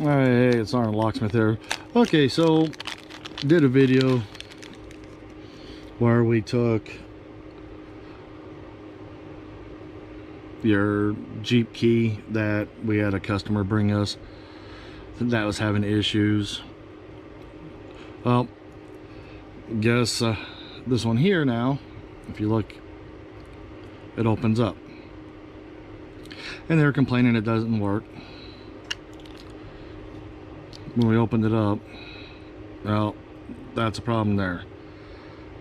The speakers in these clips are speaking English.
Alright, hey, it's Sarge Locksmith here. Okay, so did a video where we took your Jeep key that we had a customer bring us that was having issues. Well, guess this one here now, if you look, it opens up, and they're complaining it doesn't work. When we opened it up, well, that's a problem there.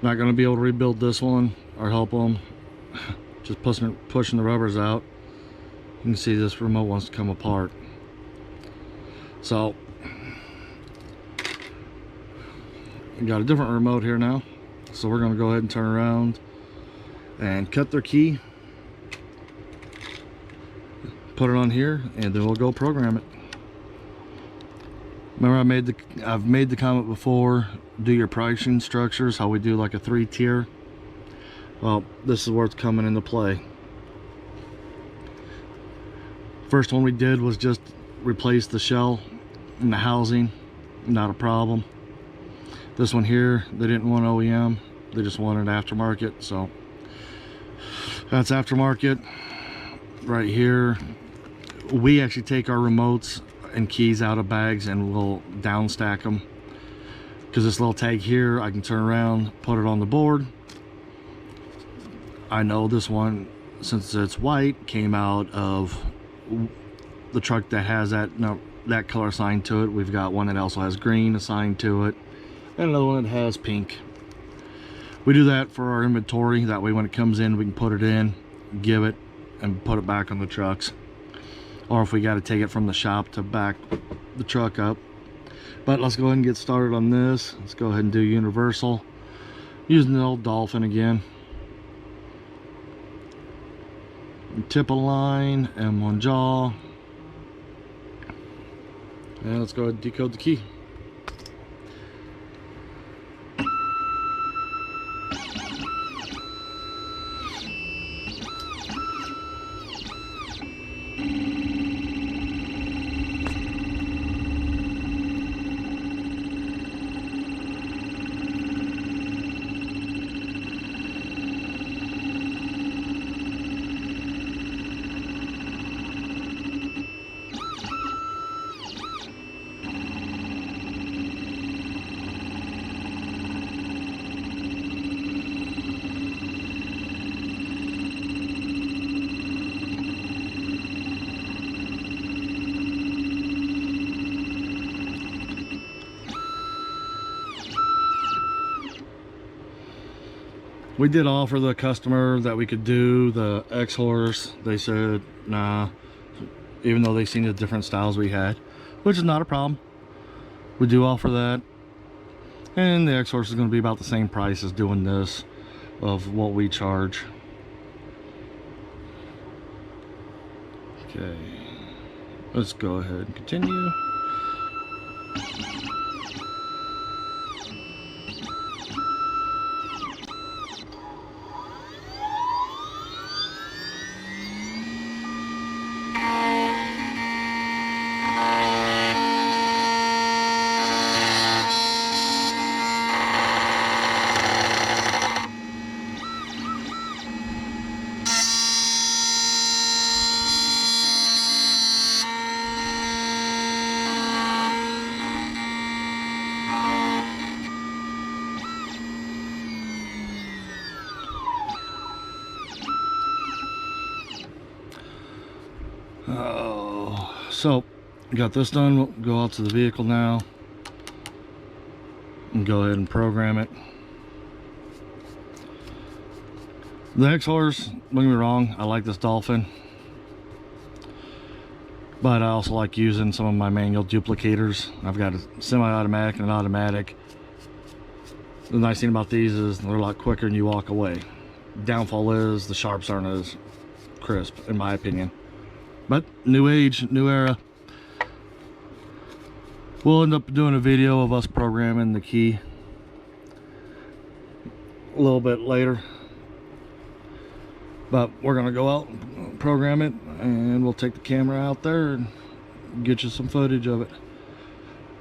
Not going to be able to rebuild this one or help them. Just pushing the rubbers out. You can see this remote wants to come apart. So we got a different remote here now, so we're going to go ahead and turn around and cut their key, put it on here, and then we'll go program it. Remember, I've made the comment before, do your pricing structures how we do like a 3-tier. Well, this is where it's coming into play. First one we did was just replace the shell and the housing, not a problem. This one here, they didn't want OEM, they just wanted aftermarket, so that's aftermarket. Right here, we actually take our remotes and keys out of bags and we'll down stack them, because this little tag here I can turn around, put it on the board. I know this one, since it's white, came out of the truck that has that color assigned to it. We've got one that also has green assigned to it, and another one that has pink. We do that for our inventory, that way when it comes in we can put it in, give it, and put it back on the trucks. Or if we got to take it from the shop to back the truck up. But let's go ahead and get started on this. Let's go ahead and do universal, using the old Dolphin again. Tip of line, M1 jaw, and let's go ahead and decode the key. We did offer the customer that we could do the XHorse. They said nah, even though they seen the different styles we had, which is not a problem. We do offer that, and the XHorse is going to be about the same price as doing this, of what we charge. Okay, let's go ahead and continue. So got this done. We'll go out to the vehicle now and go ahead and program it. The XHorse, don't get me wrong, I like this Dolphin, but I also like using some of my manual duplicators. I've got a semi-automatic and an automatic. The nice thing about these is they're a lot quicker and you walk away. Downfall is the sharps aren't as crisp, in my opinion. But new age, new era. We'll end up doing a video of us programming the key a little bit later. But we're gonna go out and program it, and we'll take the camera out there and get you some footage of it.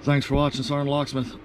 Thanks for watching, Sarge Locksmith.